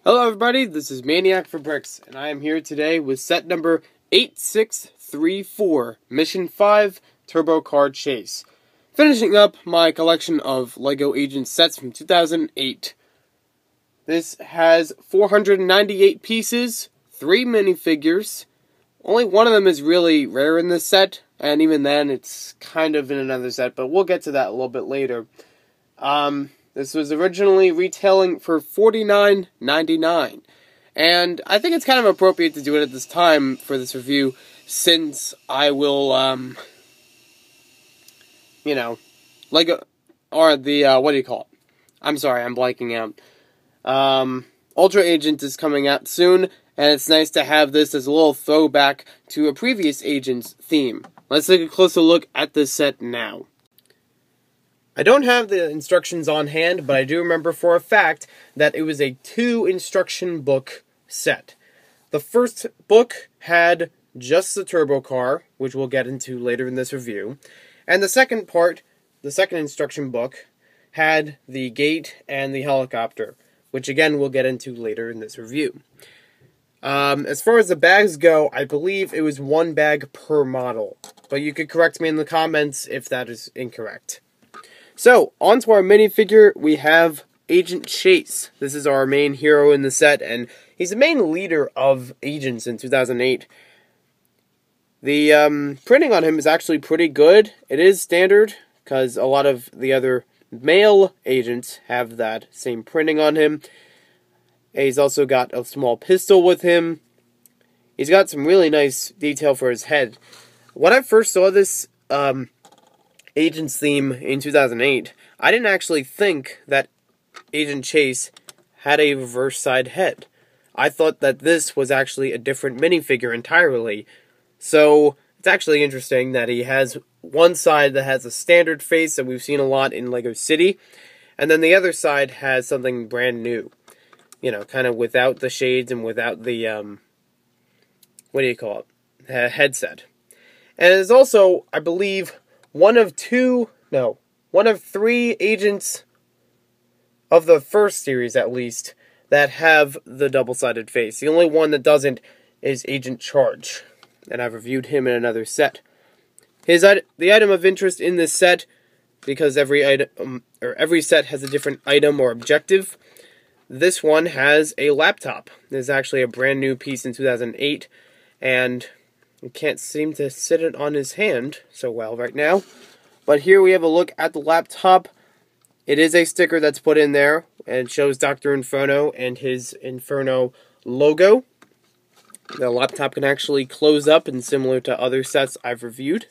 Hello everybody, this is Maniac for Bricks, and I am here today with set number 8634, Mission 5, Turbocar Chase. Finishing up my collection of LEGO Agent sets from 2008. This has 498 pieces, 3 minifigures. Only one of them is really rare in this set, and even then it's kind of in another set, but we'll get to that a little bit later. This was originally retailing for $49.99, and I think it's kind of appropriate to do it at this time for this review, since I will, LEGO, or the, what do you call it? I'm sorry, I'm blanking out. Ultra Agent is coming out soon, and it's nice to have this as a little throwback to a previous Agent's theme. Let's take a closer look at this set now. I don't have the instructions on hand, but I do remember for a fact that it was a 2-instruction book set. The first book had just the Turbocar, which we'll get into later in this review, and the second part, the second instruction book, had the gate and the helicopter, which again we'll get into later in this review. As far as the bags go, I believe it was 1 bag per model, but you could correct me in the comments if that is incorrect. So, onto our minifigure, we have Agent Chase. This is our main hero in the set, and he's the main leader of agents in 2008. The printing on him is actually pretty good. It is standard, because a lot of the other male agents have that same printing on him. He's also got a small pistol with him. He's got some really nice detail for his head. When I first saw this Agent's theme in 2008, I didn't actually think that Agent Chase had a reverse side head. I thought that this was actually a different minifigure entirely. So, it's actually interesting that he has one side that has a standard face that we've seen a lot in LEGO City, and then the other side has something brand new. You know, kind of without the shades and without the, what do you call it? Headset. And it's also, I believe, one of 3 agents of the first series, at least, that have the double-sided face. The only one that doesn't is Agent Charge, and I've reviewed him in another set. The item of interest in this set, because every set has a different item or objective, this one has a laptop. This is actually a brand new piece in 2008, and I can't seem to sit it on his hand so well right now. But here we have a look at the laptop. It is a sticker that's put in there, and it shows Dr. Inferno and his Inferno logo. The laptop can actually close up, and similar to other sets I've reviewed.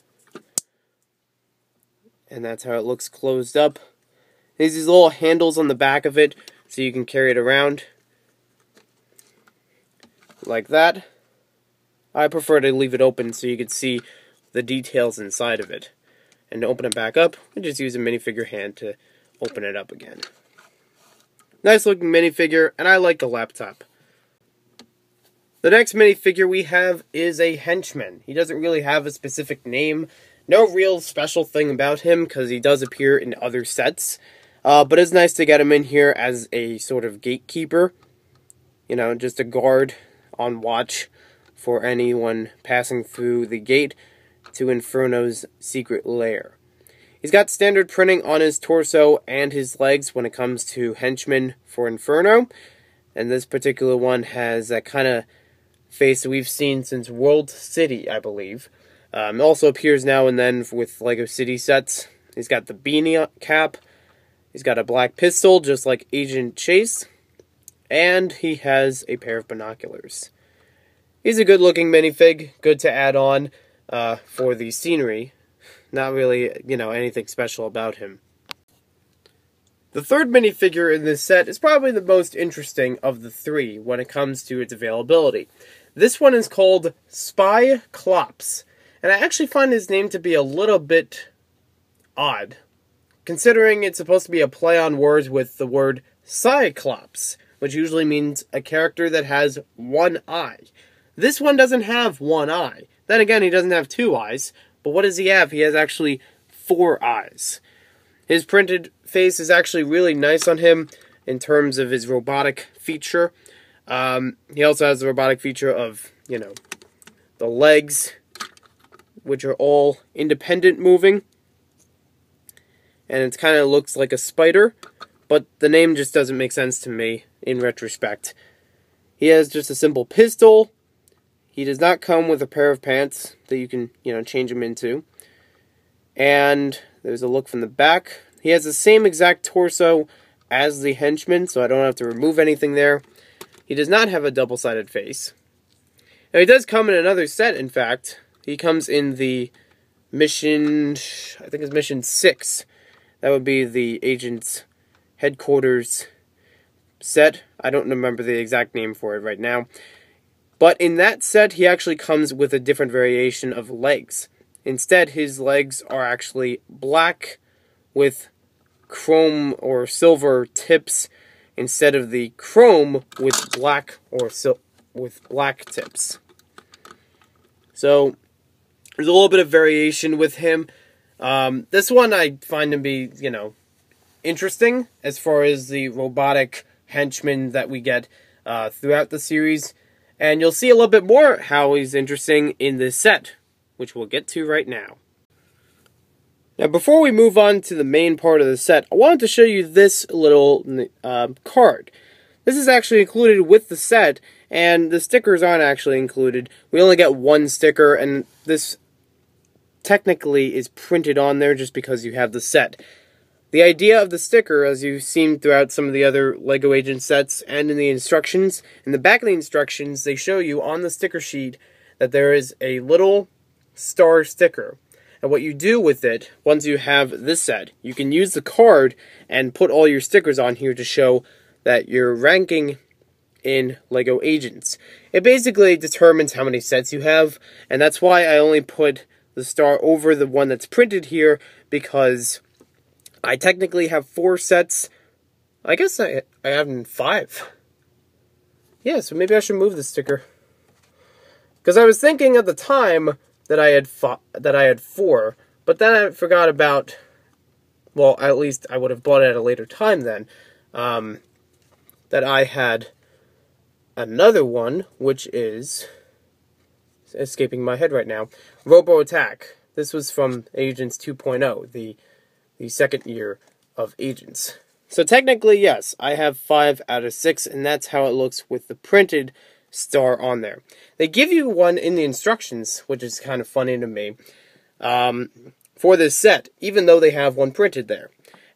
And that's how it looks closed up. There's these little handles on the back of it, so you can carry it around. Like that. I prefer to leave it open so you can see the details inside of it. And to open it back up, I just use a minifigure hand to open it up again. Nice looking minifigure, and I like the laptop. The next minifigure we have is a Henchman. He doesn't really have a specific name. No real special thing about him, because he does appear in other sets. But it's nice to get him in here as a sort of gatekeeper. You know, just a guard on watch for anyone passing through the gate to Inferno's secret lair. He's got standard printing on his torso and his legs when it comes to Henchman for Inferno, and this particular one has that kind of face that we've seen since World City, I believe. It also appears now and then with LEGO City sets. He's got the beanie cap, he's got a black pistol just like Agent Chase, and he has a pair of binoculars. He's a good-looking minifig, good to add on for the scenery. Not really, anything special about him. The third minifigure in this set is probably the most interesting of the 3 when it comes to its availability. This one is called Cyclops, and I actually find his name to be a little bit odd, considering it's supposed to be a play on words with the word Cyclops, which usually means a character that has 1 eye. This one doesn't have 1 eye. Then again, he doesn't have 2 eyes. But what does he have? He has actually 4 eyes. His printed face is actually really nice on him in terms of his robotic feature. He also has the robotic feature of, you know, the legs, which are all independent moving. And it kind of looks like a spider, but the name just doesn't make sense to me in retrospect. He has just a simple pistol. He does not come with a pair of pants that you can, you know, change him into. And there's a look from the back. He has the same exact torso as the Henchman, so I don't have to remove anything there. He does not have a double-sided face. Now, he does come in another set, in fact. He comes in the mission, I think it's mission 6. That would be the agent's headquarters set. I don't remember the exact name for it right now. But in that set, he actually comes with a different variation of legs. Instead, his legs are actually black with chrome or silver tips instead of the chrome with black or with black tips. So there's a little bit of variation with him. This one I find to be, you know, interesting as far as the robotic henchman that we get throughout the series. And you'll see a little bit more how he's interesting in this set, which we'll get to right now. Now, before we move on to the main part of the set, I wanted to show you this little card. This is actually included with the set, and the stickers aren't actually included. We only get one sticker, and this technically is printed on there just because you have the set. The idea of the sticker, as you've seen throughout some of the other LEGO Agent sets and in the instructions, in the back of the instructions, they show you on the sticker sheet that there is a little star sticker. And what you do with it, once you have this set, you can use the card and put all your stickers on here to show that you're ranking in LEGO Agents. It basically determines how many sets you have, and that's why I only put the star over the one that's printed here, because I technically have 4 sets. I guess I have 5. Yeah, so maybe I should move the sticker. Because I was thinking at the time that I had 4, but then I forgot about, well, at least I would have bought it at a later time then, that I had another one, which is escaping my head right now, Robo Attack. This was from Agents 2.0, the second year of Agents. So technically, yes, I have 5 out of 6, and that's how it looks with the printed star on there. They give you one in the instructions, which is kind of funny to me, for this set, even though they have one printed there.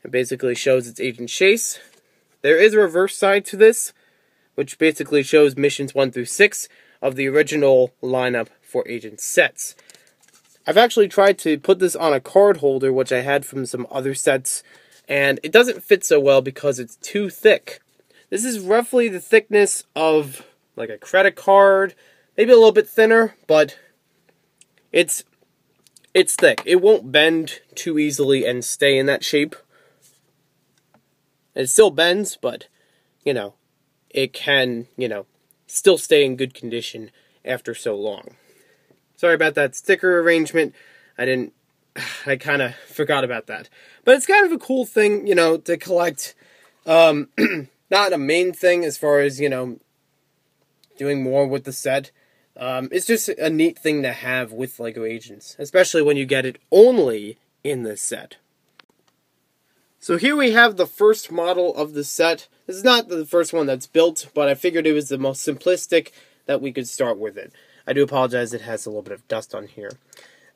It basically shows it's Agent Chase. There is a reverse side to this, which basically shows missions 1 through 6 of the original lineup for Agent sets. I've actually tried to put this on a card holder, which I had from some other sets, and it doesn't fit so well because it's too thick. This is roughly the thickness of like a credit card, maybe a little bit thinner, but it's thick. It won't bend too easily and stay in that shape. It still bends, but, you know, it can, you know, still stay in good condition after so long. Sorry about that sticker arrangement. I kind of forgot about that. But it's kind of a cool thing, you know, to collect. Not a main thing as far as, you know, doing more with the set. It's just a neat thing to have with LEGO Agents, especially when you get it only in this set. So here we have the first model of the set. This is not the first one that's built, but I figured it was the most simplistic that we could start with it. I do apologize, it has a little bit of dust on here.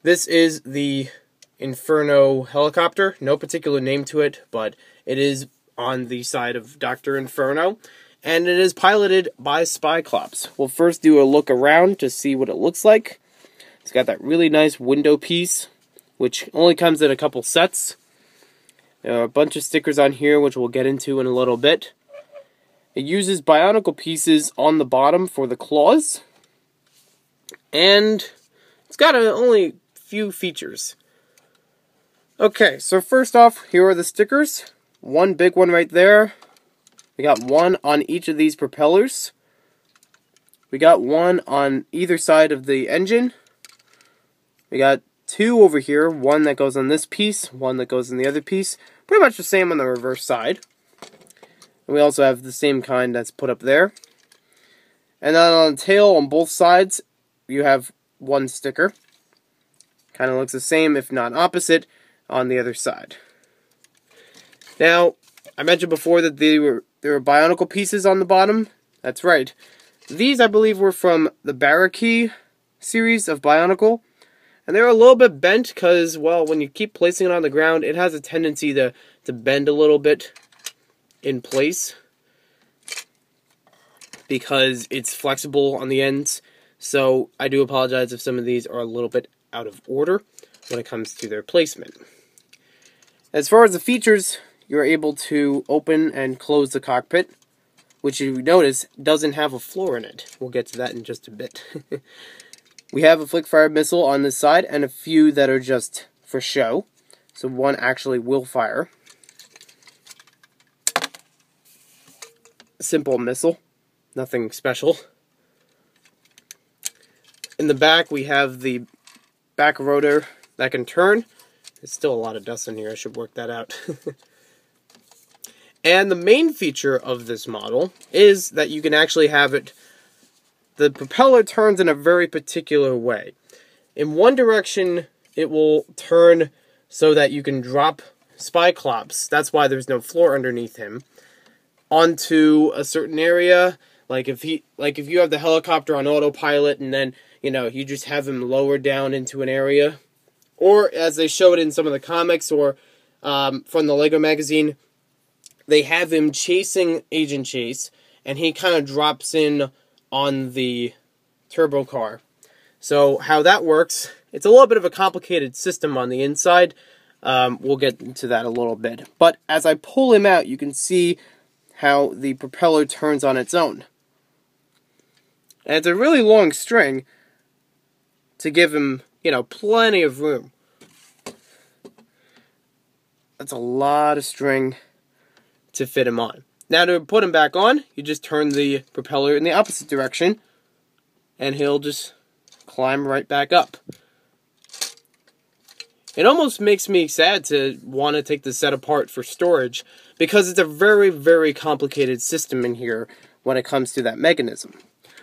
This is the Inferno Helicopter. No particular name to it, but it is on the side of Dr. Inferno. And it is piloted by Cyclops. We'll first do a look around to see what it looks like. It's got that really nice window piece, which only comes in a couple sets. There are a bunch of stickers on here, which we'll get into in a little bit. It uses Bionicle pieces on the bottom for the claws. And it's got only a few features. Okay, so first off, here are the stickers. One big one right there. We got one on each of these propellers. We got one on either side of the engine. We got 2 over here. One that goes on this piece, one that goes on the other piece. Pretty much the same on the reverse side. And we also have the same kind that's put up there. And then on the tail on both sides, you have one sticker. Kind of looks the same, if not opposite, on the other side. Now, I mentioned before that there were Bionicle pieces on the bottom. That's right. These, I believe, were from the Barracuda series of Bionicle. And they're a little bit bent because, well, when you keep placing it on the ground, it has a tendency to bend a little bit in place, because it's flexible on the ends. So I do apologize if some of these are a little bit out of order when it comes to their placement. As far as the features, you're able to open and close the cockpit, which you notice doesn't have a floor in it. We'll get to that in just a bit. We have a flick-fire missile on this side and a few that are just for show. So one actually will fire. Simple missile. Nothing special. In the back, we have the back rotor that can turn. There's still a lot of dust in here. I should work that out. And the main feature of this model is that you can actually have it... The propeller turns in a very particular way. In one direction, it will turn so that you can drop Cyclops. That's why there's no floor underneath him. Onto a certain area. Like if you have the helicopter on autopilot and then, you just have him lowered down into an area. Or as they showed in some of the comics or from the Lego magazine, they have him chasing Agent Chase and he kind of drops in on the Turbocar. So how that works, it's a little bit of a complicated system on the inside. We'll get into that a little bit. But as I pull him out, you can see how the propeller turns on its own. And it's a really long string to give him, plenty of room. That's a lot of string to fit him on. Now to put him back on, you just turn the propeller in the opposite direction, and he'll just climb right back up. It almost makes me sad to want to take this set apart for storage, because it's a very, very complicated system in here when it comes to that mechanism.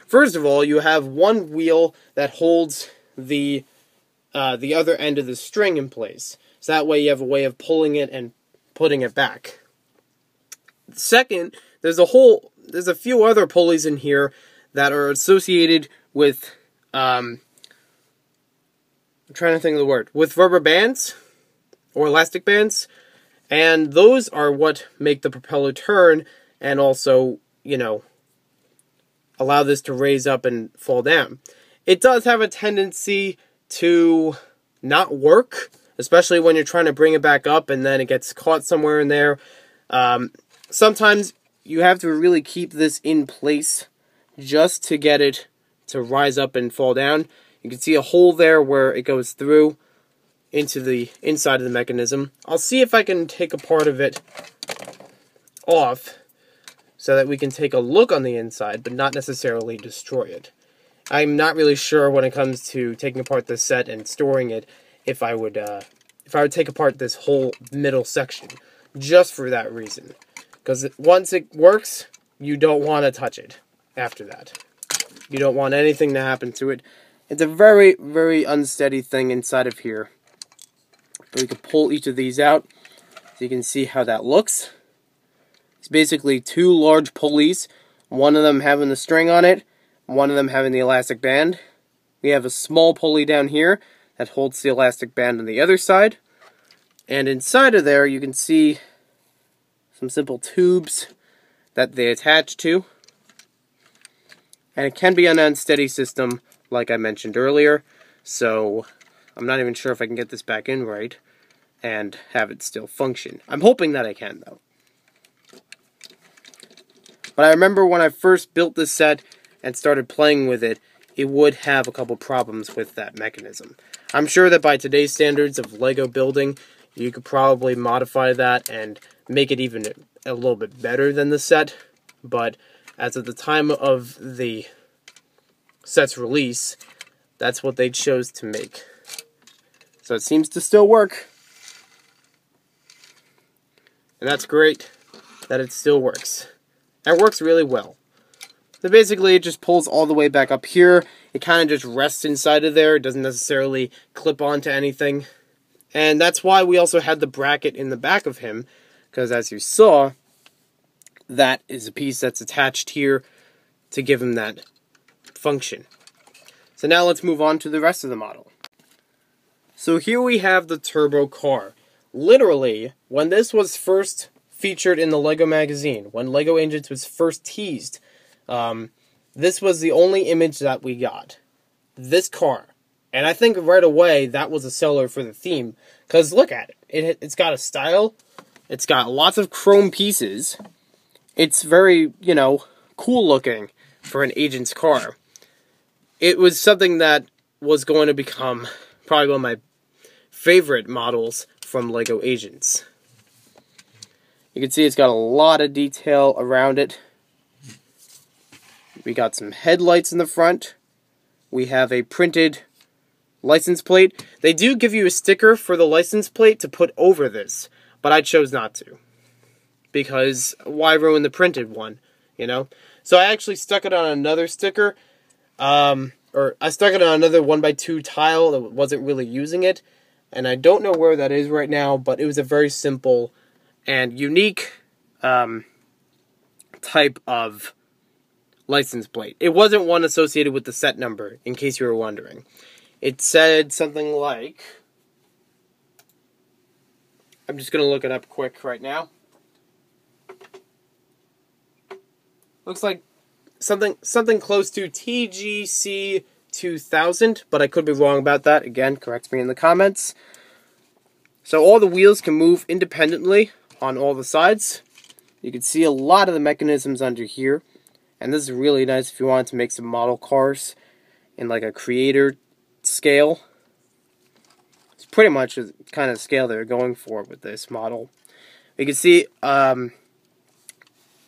First of all, you have one wheel that holds the other end of the string in place. So that way you have a way of pulling it and putting it back. Second, there's a few other pulleys in here that are associated with, I'm trying to think of the word, with rubber bands, or elastic bands, and those are what make the propeller turn, and also, allow this to raise up and fall down. It does have a tendency to not work, especially when you're trying to bring it back up, and then it gets caught somewhere in there. Sometimes you have to really keep this in place just to get it to rise up and fall down. You can see a hole there where it goes through into the inside of the mechanism. I'll see if I can take a part of it off so that we can take a look on the inside, but not necessarily destroy it. I'm not really sure when it comes to taking apart this set and storing it if I would take apart this whole middle section, just for that reason. Because once it works, you don't want to touch it after that. You don't want anything to happen to it. It's a very, very unsteady thing inside of here. But we can pull each of these out so you can see how that looks. It's basically two large pulleys, one of them having the string on it, one of them having the elastic band. We have a small pulley down here that holds the elastic band on the other side. And inside of there, you can see some simple tubes that they attach to. And it can be an unsteady system, like I mentioned earlier. So I'm not even sure if I can get this back in right and have it still function. I'm hoping that I can, though. But I remember when I first built this set and started playing with it, it would have a couple problems with that mechanism. I'm sure that by today's standards of Lego building, you could probably modify that and make it even a little bit better than the set. But as of the time of the set's release, that's what they chose to make. So it seems to still work. And that's great that it still works. It works really well. So basically, it just pulls all the way back up here. It kind of just rests inside of there. It doesn't necessarily clip onto anything. And that's why we also had the bracket in the back of him, because as you saw, that is a piece that's attached here to give him that function. So now let's move on to the rest of the model. So here we have the Turbocar. Literally, when this was first featured in the LEGO magazine, when LEGO Agents was first teased, this was the only image that we got. This car. And I think right away that was a seller for the theme. Because look at it. It's got a style. It's got lots of chrome pieces. It's very, cool looking for an agent's car. It was something that was going to become probably one of my favorite models from LEGO Agents. You can see it's got a lot of detail around it. We got some headlights in the front. We have a printed license plate. They do give you a sticker for the license plate to put over this, but I chose not to. Because why ruin the printed one, So I actually stuck it on another sticker, or I stuck it on another 1x2 tile that wasn't really using it, and I don't know where that is right now, but it was a very simple and unique type of license plate. It wasn't one associated with the set number, in case you were wondering. It said something like, I'm just going to look it up quick right now. Looks like something close to TGC 2000, but I could be wrong about that. Again, correct me in the comments. So all the wheels can move independently on all the sides. You can see a lot of the mechanisms under here. And this is really nice if you wanted to make some model cars in like a creator scale. It's pretty much the kind of scale they're going for with this model. You can see a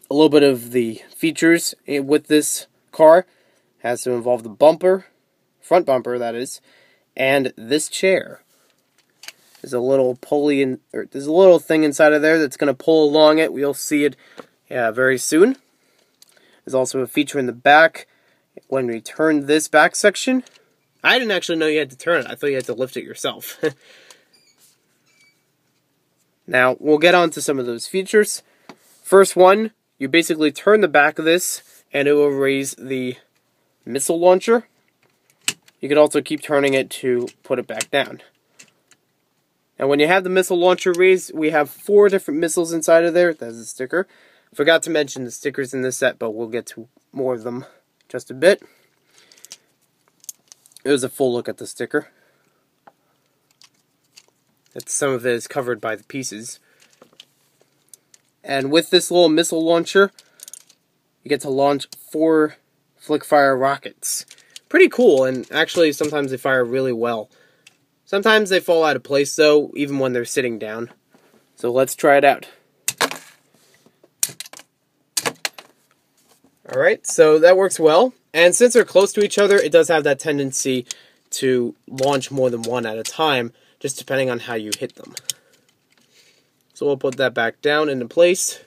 little bit of the features with this car. It has to involve the bumper, front bumper that is, and this chair. There's a little pulley there's a little thing inside of there that's going to pull along it. We'll see it very soon. There's also a feature in the back. When we turn this back section, I didn't actually know you had to turn it. I thought you had to lift it yourself. Now, we'll get on to some of those features. First one, you basically turn the back of this, and it will raise the missile launcher. You can also keep turning it to put it back down. And when you have the missile launcher raised, we have 4 different missiles inside of there. That's a sticker. Forgot to mention the stickers in this set, but we'll get to more of them just a bit. It was a full look at the sticker. Some of it is covered by the pieces. And with this little missile launcher, you get to launch 4 flick-fire rockets. Pretty cool, and actually sometimes they fire really well. Sometimes they fall out of place, though, even when they're sitting down. So let's try it out. Alright, so that works well. And since they're close to each other, it does have that tendency to launch more than one at a time, just depending on how you hit them. So we'll put that back down into place.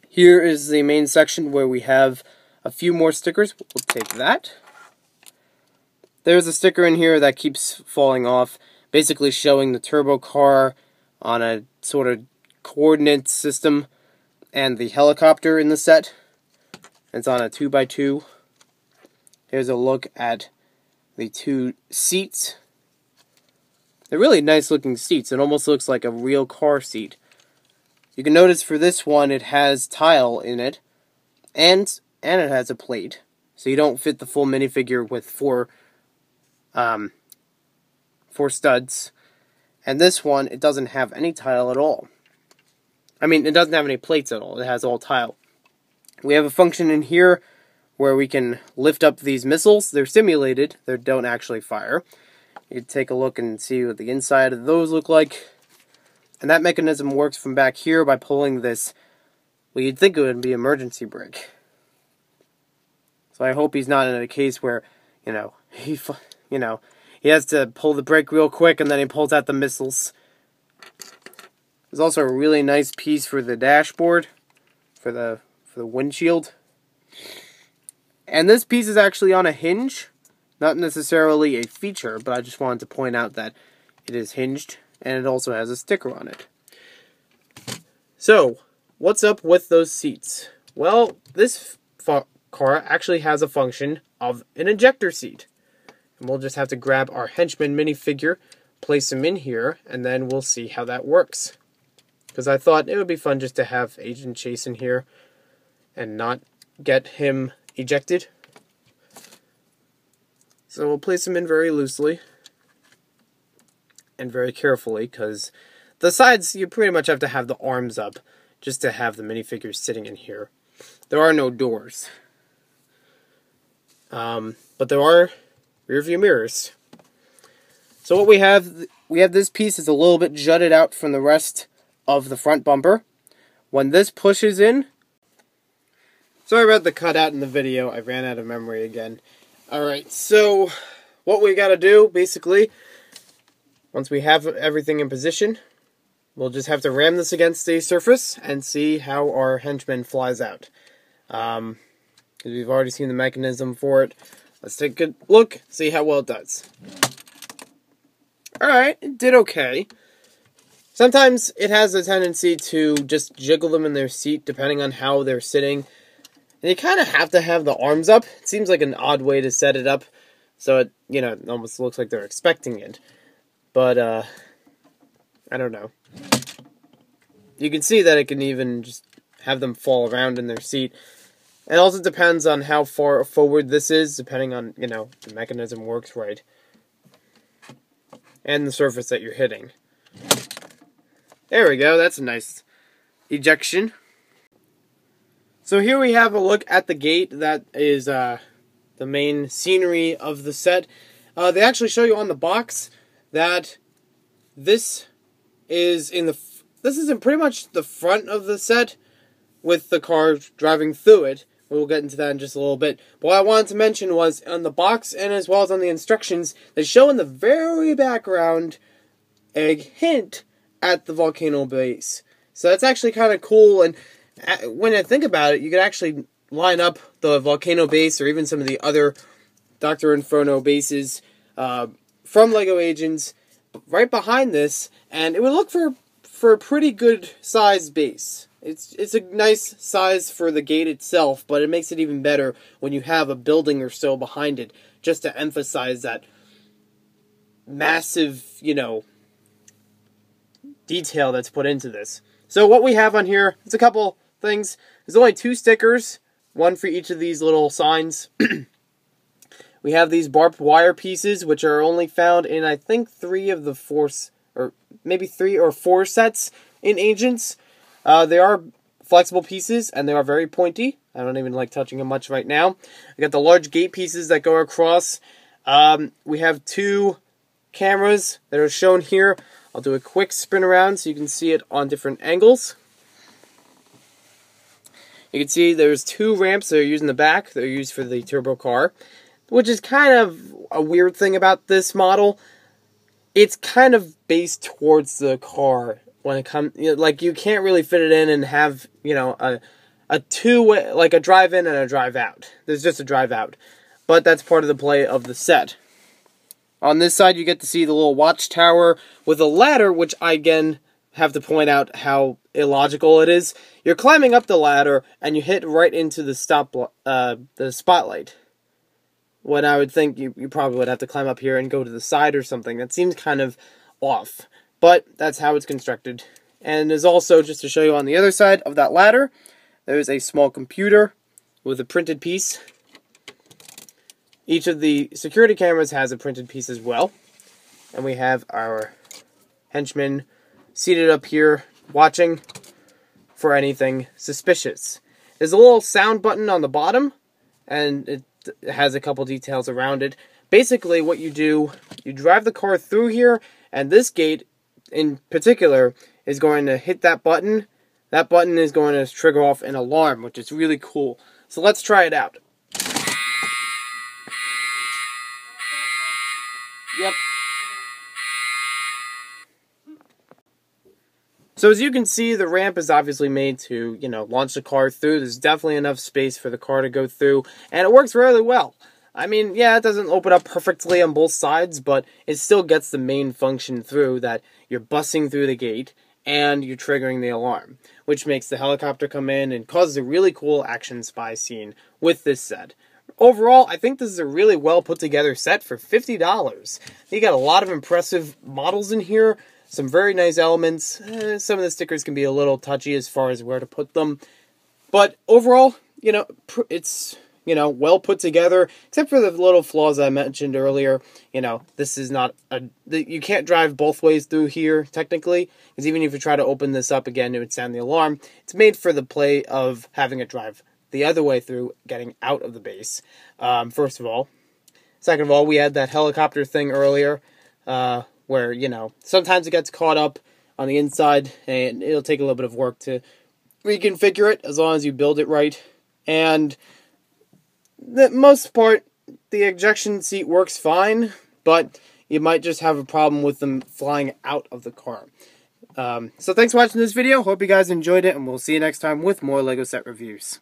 Here is the main section where we have a few more stickers. We'll take that. There's a sticker in here that keeps falling off, basically showing the Turbocar on a sort of coordinate system and the helicopter in the set. It's on a 2x2. Here's a look at the 2 seats. They're really nice looking seats. It almost looks like a real car seat. You can notice for this one it has tile in it, and it has a plate. So you don't fit the full minifigure with 4 studs. And this one, it doesn't have any tile at all. I mean, it doesn't have any plates at all. It has all tile. We have a function in here where we can lift up these missiles. They're simulated. They don't actually fire. You can take a look and see what the inside of those look like. And that mechanism works from back here by pulling this, well, you'd think it would be emergency brake. So I hope he's not in a case where, he has to pull the brake real quick and then he pulls out the missiles. There's also a really nice piece for the dashboard, for the windshield. And this piece is actually on a hinge. Not necessarily a feature, but I just wanted to point out that it is hinged, and it also has a sticker on it. So, what's up with those seats? Well, this car actually has a function of an ejector seat. And we'll just have to grab our Henchman minifigure, place him in here, and then we'll see how that works. Because I thought it would be fun just to have Agent Chase in here and not get him ejected. So we'll place him in very loosely and very carefully, because the sides, you pretty much have to have the arms up just to have the minifigures sitting in here. There are no doors. But there are rear view mirrors. So what we have this piece is a little bit jutted out from the rest of the front bumper. When this pushes in, sorry about the cutout in the video, I ran out of memory again. Alright, so what we gotta do, basically, once we have everything in position, we'll just have to ram this against a surface and see how our Henchman flies out. Because we've already seen the mechanism for it. Let's take a good look, see how well it does. Alright, it did okay. Sometimes it has a tendency to just jiggle them in their seat depending on how they're sitting. And you kind of have to have the arms up. It seems like an odd way to set it up. So it, it almost looks like they're expecting it. But, I don't know. You can see that it can even just have them fall around in their seat. It also depends on how far forward this is, depending on, the mechanism works right. And the surface that you're hitting. There we go, that's a nice ejection. So here we have a look at the gate. That is the main scenery of the set. They actually show you on the box that this is in pretty much the front of the set with the car driving through it. We'll get into that in just a little bit. But what I wanted to mention was on the box and as well as on the instructions, they show in the very background a hint at the volcano base. So that's actually kind of cool, and when I think about it, you could actually line up the volcano base or even some of the other Dr. Inferno bases from LEGO Agents right behind this, and it would look for a pretty good size base. It's a nice size for the gate itself, but it makes it even better when you have a building or so behind it, just to emphasize that massive, detail that's put into this. So what we have on here, it's a couple things. There's only 2 stickers, one for each of these little signs. We have these barbed wire pieces, which are only found in, I think, 3 of the 4, or maybe 3 or 4 sets in Agents. They are flexible pieces, and they are very pointy. I don't even like touching them much right now. We got the large gate pieces that go across. We have 2 cameras that are shown here. I'll do a quick spin around so you can see it on different angles. You can see there's 2 ramps that are used in the back. They're used for the Turbocar, which is kind of a weird thing about this model. It's kind of based towards the car when it comes, like you can't really fit it in and have, a two-way, like a drive-in and a drive-out. There's just a drive-out. But that's part of the play of the set. On this side, you get to see the little watchtower with a ladder, which I, again, have to point out how illogical it is. You're climbing up the ladder, and you hit right into the spotlight. When I would think you probably would have to climb up here and go to the side or something. That seems kind of off. But that's how it's constructed. And there's also, just to show you on the other side of that ladder, there's a small computer with a printed piece. Each of the security cameras has a printed piece as well. And we have our Henchman seated up here watching for anything suspicious. There's a little sound button on the bottom, and it has a couple details around it. Basically, what you do, you drive the car through here, and this gate in particular is going to hit that button. That button is going to trigger off an alarm, which is really cool. So let's try it out. Yep. So as you can see, the ramp is obviously made to, launch the car through. There's definitely enough space for the car to go through, and it works really well. I mean, yeah, it doesn't open up perfectly on both sides, but it still gets the main function through, that you're busting through the gate and you're triggering the alarm, which makes the helicopter come in and causes a really cool action spy scene with this set. Overall, I think this is a really well put together set for $50. You got a lot of impressive models in here, some very nice elements. Some of the stickers can be a little touchy as far as where to put them, but overall, it's well put together, except for the little flaws I mentioned earlier. This is not you can't drive both ways through here, technically, because even if you try to open this up again, it would sound the alarm. It's made for the play of having it drive the other way through, getting out of the base, first of all. Second of all, we had that helicopter thing earlier, where, sometimes it gets caught up on the inside, and it'll take a little bit of work to reconfigure it, as long as you build it right. And the most part, the ejection seat works fine, but you might just have a problem with them flying out of the car. So thanks for watching this video. Hope you guys enjoyed it, and we'll see you next time with more LEGO set reviews.